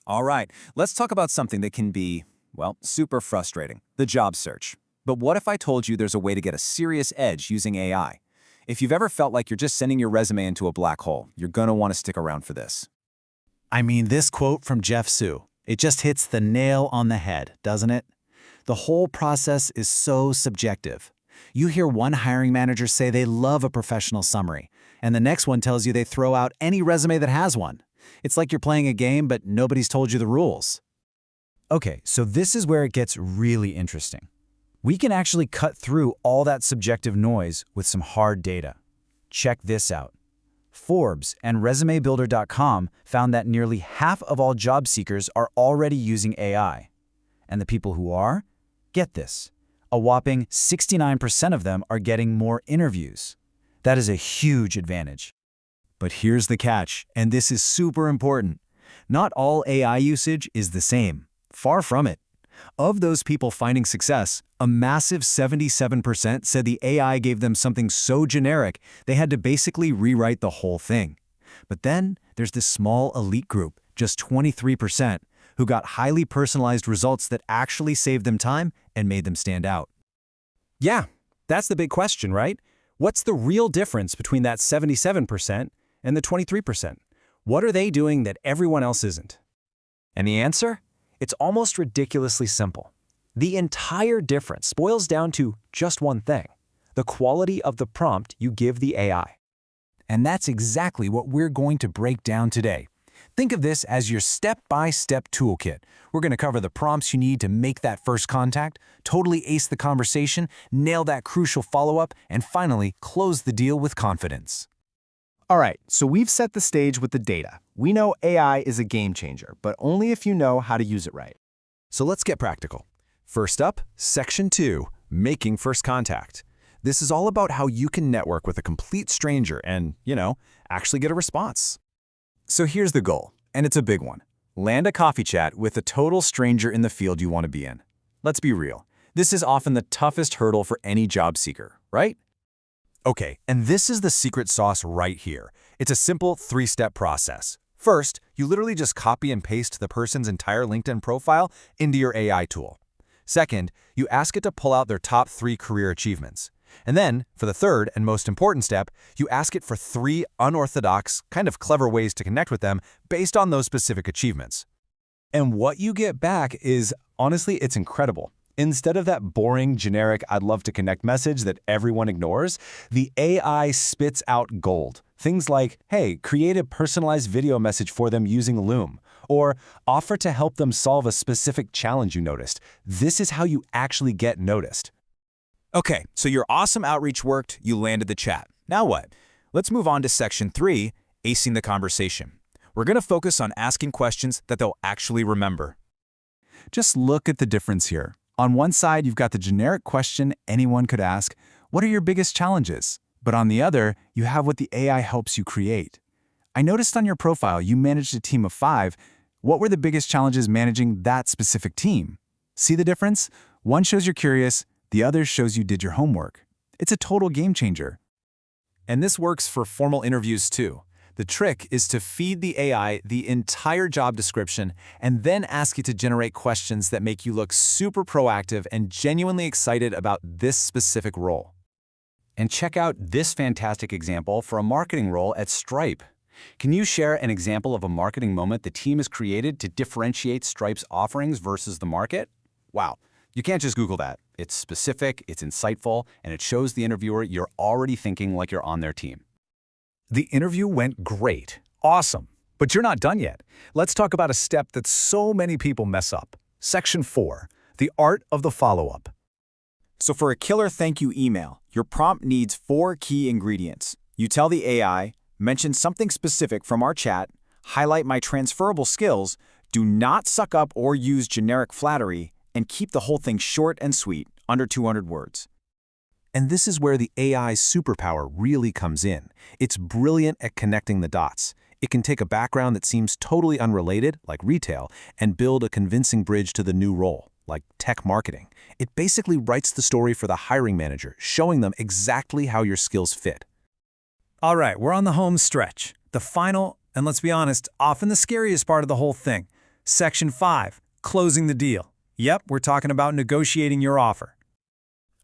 All right, let's talk about something that can be, well, super frustrating, the job search. But what if I told you there's a way to get a serious edge using AI? If you've ever felt like you're just sending your resume into a black hole, you're gonna want to stick around for this. I mean, this quote from Jeff Sue, it just hits the nail on the head, doesn't it? The whole process is so subjective. You hear one hiring manager say they love a professional summary, and the next one tells you they throw out any resume that has one. It's like you're playing a game, but nobody's told you the rules. Okay, so this is where it gets really interesting. We can actually cut through all that subjective noise with some hard data. Check this out. Forbes and ResumeBuilder.com found that nearly half of all job seekers are already using AI. And the people who are? Get this. A whopping 69% of them are getting more interviews. That is a huge advantage. But here's the catch, and this is super important. Not all AI usage is the same. Far from it. Of those people finding success, a massive 77% said the AI gave them something so generic they had to basically rewrite the whole thing. But then there's this small elite group, just 23%, who got highly personalized results that actually saved them time and made them stand out. Yeah, that's the big question, right? What's the real difference between that 77% and the 23%? What are they doing that everyone else isn't? And the answer? It's almost ridiculously simple. The entire difference boils down to just one thing: the quality of the prompt you give the AI. And that's exactly what we're going to break down today. Think of this as your step-by-step toolkit. We're going to cover the prompts you need to make that first contact, totally ace the conversation, nail that crucial follow-up, and finally close the deal with confidence. All right, so we've set the stage with the data. We know AI is a game changer, but only if you know how to use it right. So let's get practical. First up, Section 2, Making First Contact. This is all about how you can network with a complete stranger and, actually get a response. So here's the goal, and it's a big one. Land a coffee chat with a total stranger in the field you want to be in. Let's be real. This is often the toughest hurdle for any job seeker, right? Okay, and this is the secret sauce right here. It's a simple 3-step process. First, you literally just copy and paste the person's entire LinkedIn profile into your AI tool. Second, you ask it to pull out their top 3 career achievements. And then, for the third and most important step, you ask it for 3 unorthodox, kind of clever ways to connect with them based on those specific achievements. And what you get back is, honestly, it's incredible. Instead of that boring, generic, I'd love to connect message that everyone ignores, the AI spits out gold. Things like, hey, create a personalized video message for them using Loom, or offer to help them solve a specific challenge you noticed. This is how you actually get noticed. Okay, so your awesome outreach worked, you landed the chat. Now what? Let's move on to Section 3, Acing the Conversation. We're going to focus on asking questions that they'll actually remember. Just look at the difference here. On one side, you've got the generic question anyone could ask, what are your biggest challenges? But on the other, you have what the AI helps you create. I noticed on your profile you managed a team of 5. What were the biggest challenges managing that specific team? See the difference? One shows you're curious, the other shows you did your homework. It's a total game changer. And this works for formal interviews too. The trick is to feed the AI the entire job description and then ask it to generate questions that make you look super proactive and genuinely excited about this specific role. And check out this fantastic example for a marketing role at Stripe. Can you share an example of a marketing moment the team has created to differentiate Stripe's offerings versus the market? Wow, you can't just Google that. It's specific, it's insightful, and it shows the interviewer you're already thinking like you're on their team. The interview went great. Awesome. But you're not done yet. Let's talk about a step that so many people mess up. Section 4, the art of the follow-up. So for a killer thank you email, your prompt needs 4 key ingredients. You tell the AI, mention something specific from our chat, highlight my transferable skills, do not suck up or use generic flattery, and keep the whole thing short and sweet, under 200 words. And this is where the AI's superpower really comes in. It's brilliant at connecting the dots. It can take a background that seems totally unrelated, like retail, and build a convincing bridge to the new role, like tech marketing. It basically writes the story for the hiring manager, showing them exactly how your skills fit. All right, we're on the home stretch. The final, and let's be honest, often the scariest part of the whole thing. Section 5. Closing the deal. Yep, we're talking about negotiating your offer.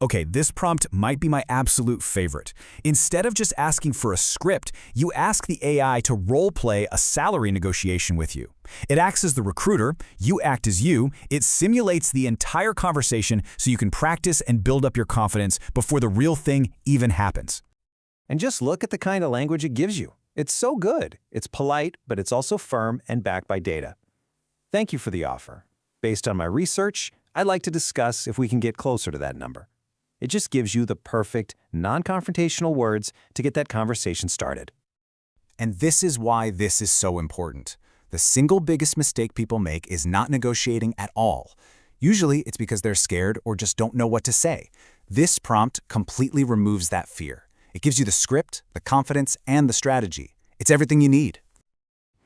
Okay, this prompt might be my absolute favorite. Instead of just asking for a script, you ask the AI to role-play a salary negotiation with you. It acts as the recruiter, you act as you, it simulates the entire conversation so you can practice and build up your confidence before the real thing even happens. And just look at the kind of language it gives you. It's so good. It's polite, but it's also firm and backed by data. Thank you for the offer. Based on my research, I'd like to discuss if we can get closer to that number. It just gives you the perfect, non-confrontational words to get that conversation started. And this is why this is so important. The single biggest mistake people make is not negotiating at all. Usually, it's because they're scared or just don't know what to say. This prompt completely removes that fear. It gives you the script, the confidence, and the strategy. It's everything you need.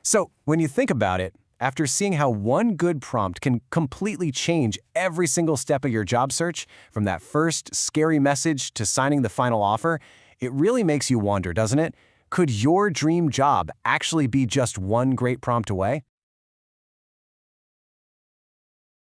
So, when you think about it, after seeing how one good prompt can completely change every single step of your job search, from that first scary message to signing the final offer, it really makes you wonder, doesn't it? Could your dream job actually be just one great prompt away?